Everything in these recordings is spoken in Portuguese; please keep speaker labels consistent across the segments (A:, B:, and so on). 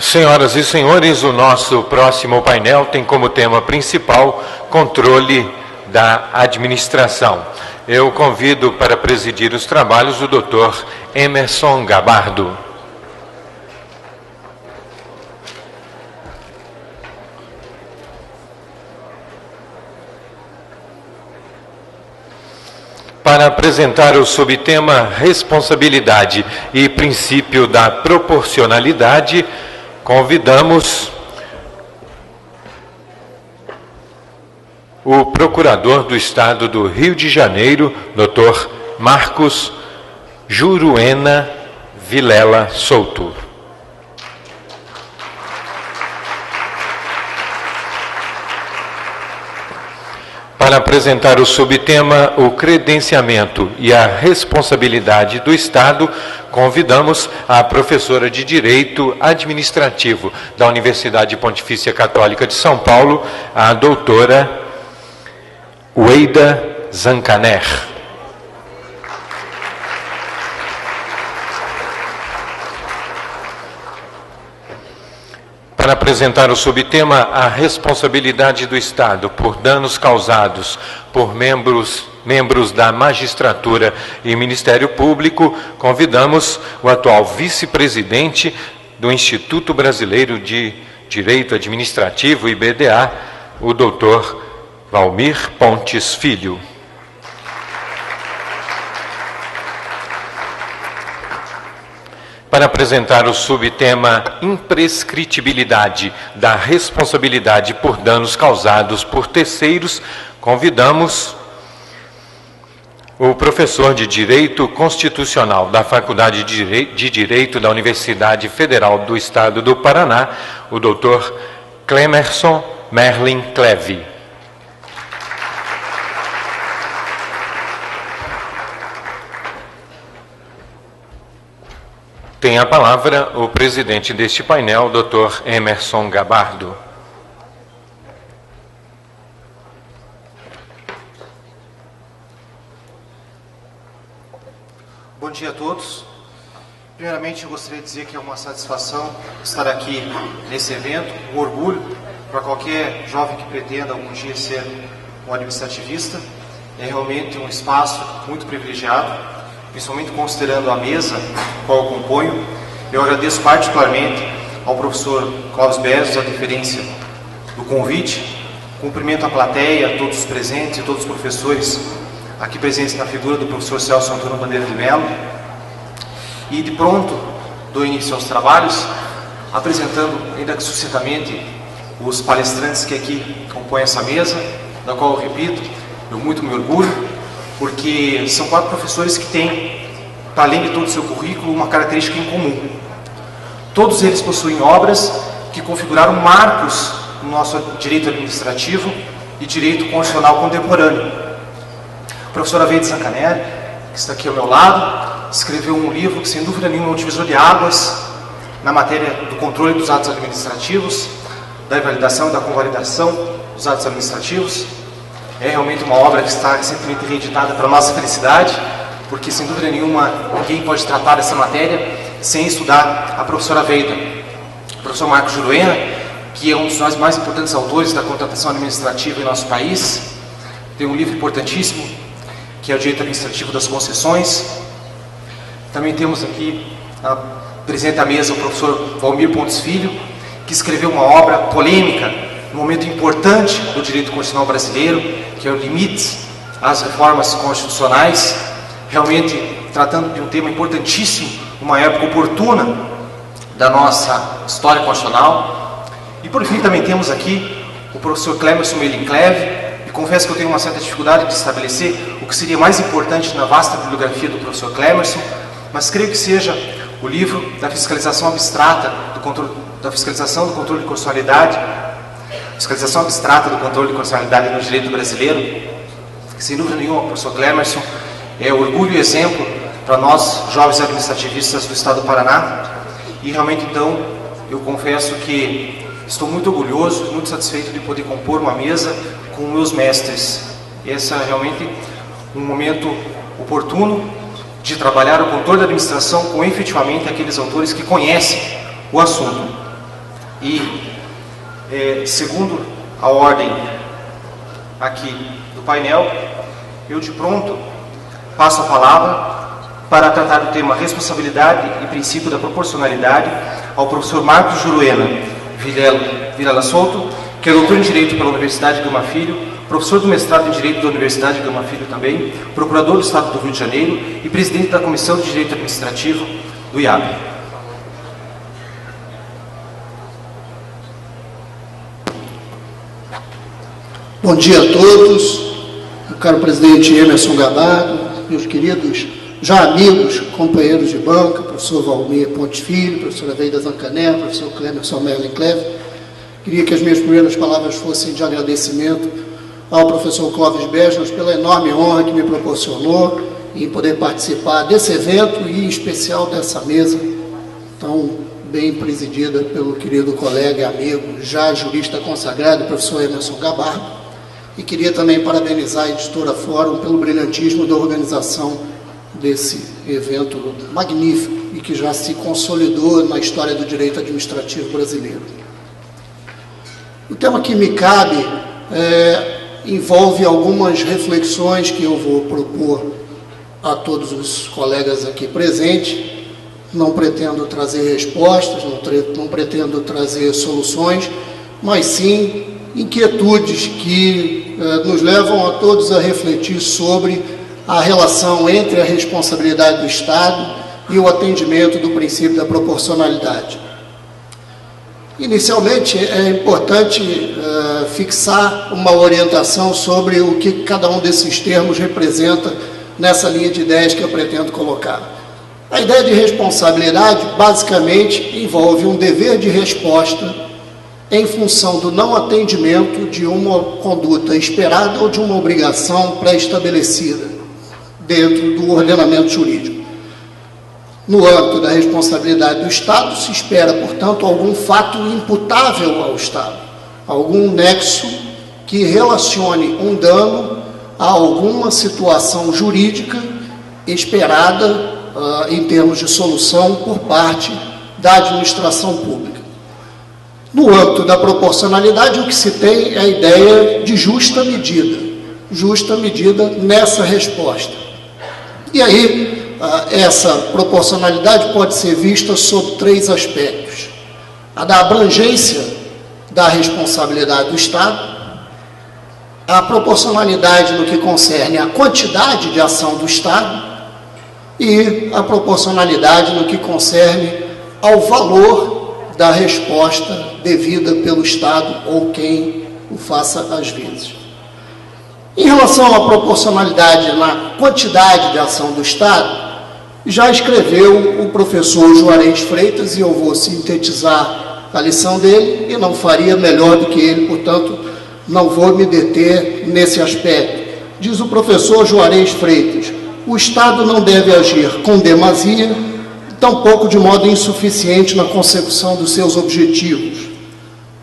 A: Senhoras e senhores, o nosso próximo painel tem como tema principal controle da administração. Eu convido para presidir os trabalhos o Dr. Emerson Gabardo. Para apresentar o subtema Responsabilidade e Princípio da Proporcionalidade, convidamos o Procurador do Estado do Rio de Janeiro, Dr. Marcos Juruena Vilela Souto. Para apresentar o subtema O Credenciamento e a Responsabilidade do Estado, convidamos a professora de Direito Administrativo da Universidade Pontifícia Católica de São Paulo, a doutora Weida Zancaner. Para apresentar o subtema A Responsabilidade do Estado por danos causados por membros da magistratura e Ministério Público, convidamos o atual vice-presidente do Instituto Brasileiro de Direito Administrativo, IBDA, o doutor Valmir Pontes Filho. Para apresentar o subtema Imprescritibilidade da responsabilidade por danos causados por terceiros, convidamos o professor de Direito Constitucional da Faculdade de Direito da Universidade Federal do Estado do Paraná, o Dr. Clemerson Merlin Cleve. Tem a palavra o presidente deste painel, Dr. Emerson Gabardo.
B: Bom dia a todos. Primeiramente, eu gostaria de dizer que é uma satisfação estar aqui nesse evento, um orgulho para qualquer jovem que pretenda algum dia ser um administrativista. É realmente um espaço muito privilegiado, principalmente considerando a mesa qual eu componho. Eu agradeço particularmente ao professor Clóvis Bezos a deferência do convite. Cumprimento a plateia, a todos os presentes e todos os professores aqui presentes na figura do professor Celso Antônio Bandeira de Mello. E de pronto dou início aos trabalhos, apresentando ainda sucintamente os palestrantes que aqui compõem essa mesa, da qual eu repito, eu muito me orgulho, porque são 4 professores que têm, para além de todo o seu currículo, uma característica em comum. Todos eles possuem obras que configuraram marcos no nosso direito administrativo e direito constitucional contemporâneo. A professora Weida Zancaner, que está aqui ao meu lado, escreveu um livro que, sem dúvida nenhuma, é um divisor de águas na matéria do controle dos atos administrativos, da invalidação e da convalidação dos atos administrativos. É realmente uma obra que está recentemente reeditada para a nossa felicidade, porque, sem dúvida nenhuma, ninguém pode tratar dessa matéria sem estudar a professora Weida. O professor Marcos Juruena, que é um dos mais importantes autores da contratação administrativa em nosso país, tem um livro importantíssimo, que é o Direito Administrativo das Concessões. Também temos aqui, presente à mesa, o professor Valmir Pontes Filho, que escreveu uma obra polêmica, um momento importante do direito constitucional brasileiro, que é o Limites às Reformas Constitucionais, realmente tratando de um tema importantíssimo, uma época oportuna da nossa história constitucional. E por fim também temos aqui o professor Clemerson Merlin Cleve, e confesso que eu tenho uma certa dificuldade de estabelecer o que seria mais importante na vasta bibliografia do professor Clemerson, mas creio que seja o livro da fiscalização abstrata do controle, da fiscalização do controle de constitucionalidade, fiscalização abstrata do controle de constitucionalidade no direito brasileiro, que sem dúvida nenhuma o professor Clemerson é orgulho e exemplo para nós, jovens administrativistas do Estado do Paraná. E realmente, então, eu confesso que estou muito orgulhoso, muito satisfeito de poder compor uma mesa com meus mestres. Esse é realmente um momento oportuno de trabalhar o controle da administração com efetivamente aqueles autores que conhecem o assunto. E, segundo a ordem aqui do painel, eu de pronto passo a palavra para tratar do tema responsabilidade e princípio da proporcionalidade ao professor Marcos Juruena Vilela Souto, que é doutor em Direito pela Universidade Gama Filho, professor do mestrado em Direito da Universidade Gama Filho também, procurador do Estado do Rio de Janeiro e presidente da Comissão de Direito Administrativo do IAB.
C: Bom dia a todos, meu caro presidente Emerson Gabardo, meus queridos já amigos, companheiros de banca, professor Valmir Pontes Filho, professora Veida Zancané, professor Clemerson Merlin Cleve. Queria que as minhas primeiras palavras fossem de agradecimento ao professor Clóvis Besnas pela enorme honra que me proporcionou em poder participar desse evento e, em especial, dessa mesa tão bem presidida pelo querido colega e amigo, já jurista consagrado, professor Emerson Gabardo. E queria também parabenizar a Editora Fórum pelo brilhantismo da organização desse evento magnífico e que já se consolidou na história do direito administrativo brasileiro. O tema que me cabe envolve algumas reflexões que eu vou propor a todos os colegas aqui presentes. Não pretendo trazer respostas, não pretendo trazer soluções, mas sim inquietudes que nos levam a todos a refletir sobre a relação entre a responsabilidade do Estado e o atendimento do princípio da proporcionalidade. Inicialmente, é importante fixar uma orientação sobre o que cada um desses termos representa nessa linha de ideias que eu pretendo colocar. A ideia de responsabilidade, basicamente, envolve um dever de resposta em função do não atendimento de uma conduta esperada ou de uma obrigação pré-estabelecida dentro do ordenamento jurídico. No âmbito da responsabilidade do Estado, se espera, portanto, algum fato imputável ao Estado, algum nexo que relacione um dano a alguma situação jurídica esperada em termos de solução por parte da administração pública. No âmbito da proporcionalidade, o que se tem é a ideia de justa medida nessa resposta. E aí, essa proporcionalidade pode ser vista sob três aspectos: a da abrangência da responsabilidade do Estado, a proporcionalidade no que concerne à quantidade de ação do Estado e a proporcionalidade no que concerne ao valor da resposta devida pelo Estado ou quem o faça às vezes. Em relação à proporcionalidade na quantidade de ação do Estado, já escreveu o professor Juarez Freitas, e eu vou sintetizar a lição dele, e não faria melhor do que ele, portanto, não vou me deter nesse aspecto. Diz o professor Juarez Freitas: o Estado não deve agir com demasia, tampouco de modo insuficiente na consecução dos seus objetivos.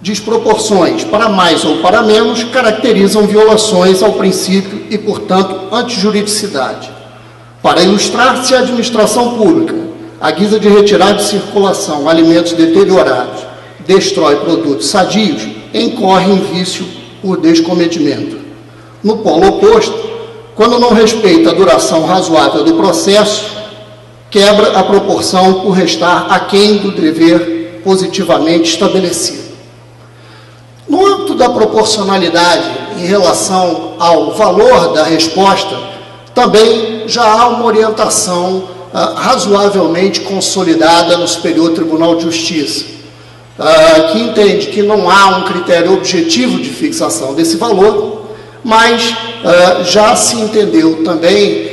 C: Desproporções, para mais ou para menos, caracterizam violações ao princípio e, portanto, antijuridicidade. Para ilustrar, se a administração pública, à guisa de retirar de circulação alimentos deteriorados, destrói produtos sadios, incorre em vício por descometimento. No polo oposto, quando não respeita a duração razoável do processo, quebra a proporção por restar aquém do dever positivamente estabelecido. No âmbito da proporcionalidade em relação ao valor da resposta, também já há uma orientação razoavelmente consolidada no Superior Tribunal de Justiça, que entende que não há um critério objetivo de fixação desse valor, mas já se entendeu também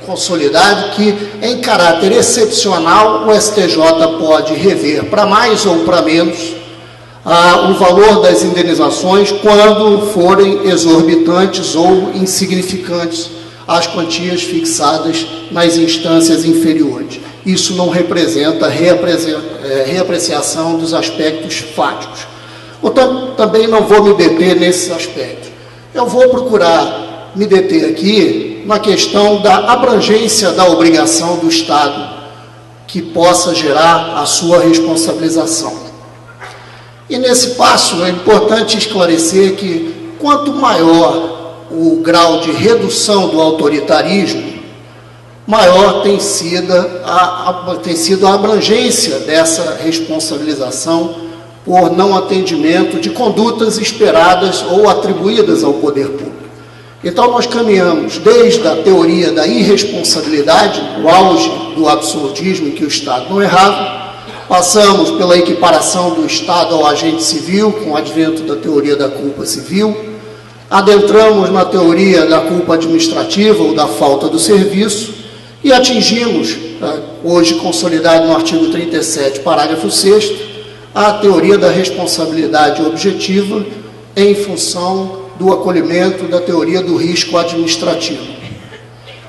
C: consolidado que, em caráter excepcional, o STJ pode rever para mais ou para menos o valor das indenizações quando forem exorbitantes ou insignificantes as quantias fixadas nas instâncias inferiores. Isso não representa reapreciação dos aspectos fáticos. Portanto, também não vou me deter nesses aspectos. Eu vou procurar me deter aqui na questão da abrangência da obrigação do Estado que possa gerar a sua responsabilização. E nesse passo é importante esclarecer que quanto maior o grau de redução do autoritarismo, maior tem sido a abrangência dessa responsabilização por não atendimento de condutas esperadas ou atribuídas ao poder público. Então, nós caminhamos desde a teoria da irresponsabilidade, o auge do absurdismo em que o Estado não errava, passamos pela equiparação do Estado ao agente civil, com o advento da teoria da culpa civil, adentramos na teoria da culpa administrativa ou da falta do serviço e atingimos, hoje consolidado no artigo 37, parágrafo 6º, a teoria da responsabilidade objetiva em função do acolhimento da teoria do risco administrativo.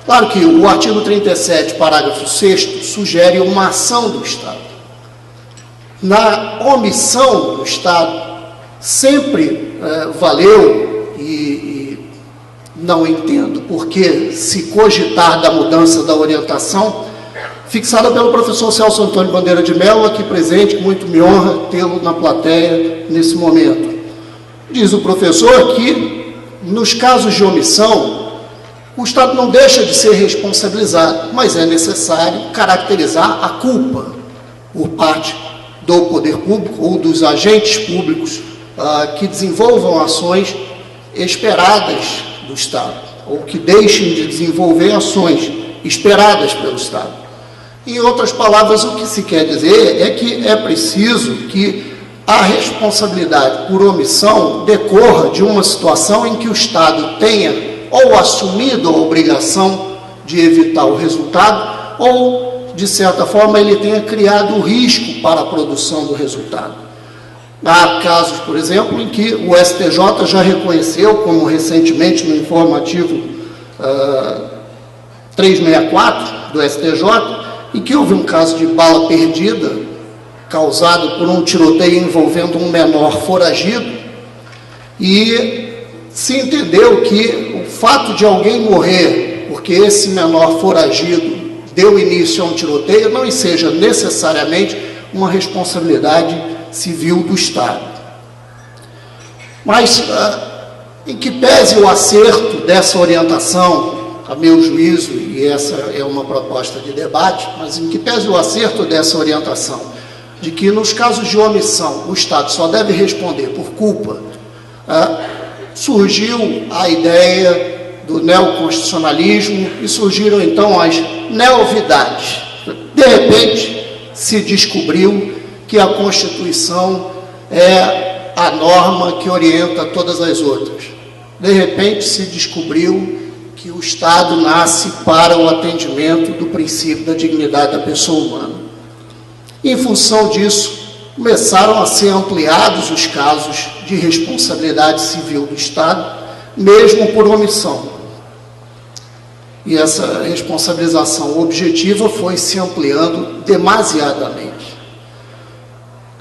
C: Claro que o artigo 37, parágrafo 6º, sugere uma ação do Estado. Na omissão do Estado, sempre valeu, e não entendo por que se cogitar da mudança da orientação, fixada pelo professor Celso Antônio Bandeira de Mello, aqui presente, que muito me honra tê-lo na plateia nesse momento. Diz o professor que, nos casos de omissão, o Estado não deixa de ser responsabilizado, mas é necessário caracterizar a culpa por parte do poder público ou dos agentes públicos que desenvolvam ações esperadas do Estado, ou que deixem de desenvolver ações esperadas pelo Estado. Em outras palavras, o que se quer dizer é que é preciso que a responsabilidade por omissão decorra de uma situação em que o Estado tenha ou assumido a obrigação de evitar o resultado, ou, de certa forma, ele tenha criado o risco para a produção do resultado. Há casos, por exemplo, em que o STJ já reconheceu, como recentemente no informativo 364 do STJ, em que houve um caso de bala perdida, causado por um tiroteio envolvendo um menor foragido, e se entendeu que o fato de alguém morrer, porque esse menor foragido deu início a um tiroteio, não seja necessariamente uma responsabilidade civil do Estado. Mas, em que pese o acerto dessa orientação, a meu juízo, e essa é uma proposta de debate, mas em que pese o acerto dessa orientação, de que nos casos de omissão o Estado só deve responder por culpa, surgiu a ideia do neoconstitucionalismo e surgiram então as neovidades. De repente, se descobriu que a Constituição é a norma que orienta todas as outras. De repente, se descobriu que o Estado nasce para o atendimento do princípio da dignidade da pessoa humana. Em função disso, começaram a ser ampliados os casos de responsabilidade civil do Estado, mesmo por omissão. E essa responsabilização objetiva foi se ampliando demasiadamente.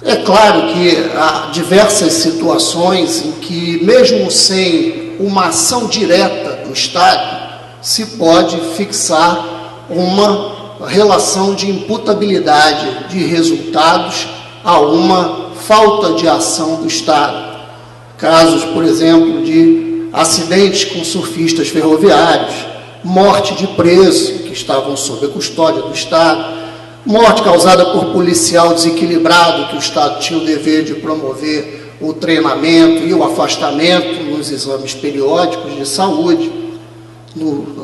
C: É claro que há diversas situações em que, mesmo sem uma ação direta do Estado, se pode fixar uma relação de imputabilidade de resultados a uma falta de ação do Estado. Casos, por exemplo, de acidentes com surfistas ferroviários, morte de presos que estavam sob a custódia do Estado, morte causada por policial desequilibrado, que o Estado tinha o dever de promover o treinamento e o afastamento nos exames periódicos de saúde.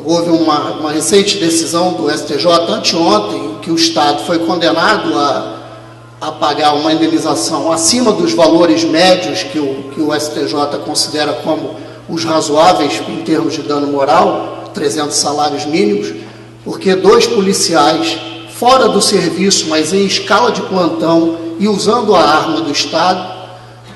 C: Houve uma recente decisão do STJ anteontem, em que o Estado foi condenado a pagar uma indenização acima dos valores médios que o STJ considera como os razoáveis em termos de dano moral, 300 salários mínimos, porque 2 policiais, fora do serviço, mas em escala de plantão e usando a arma do Estado,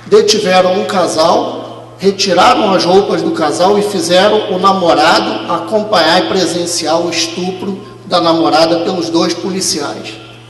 C: detiveram um casal, retiraram as roupas do casal e fizeram o namorado acompanhar e presenciar o estupro da namorada pelos 2 policiais.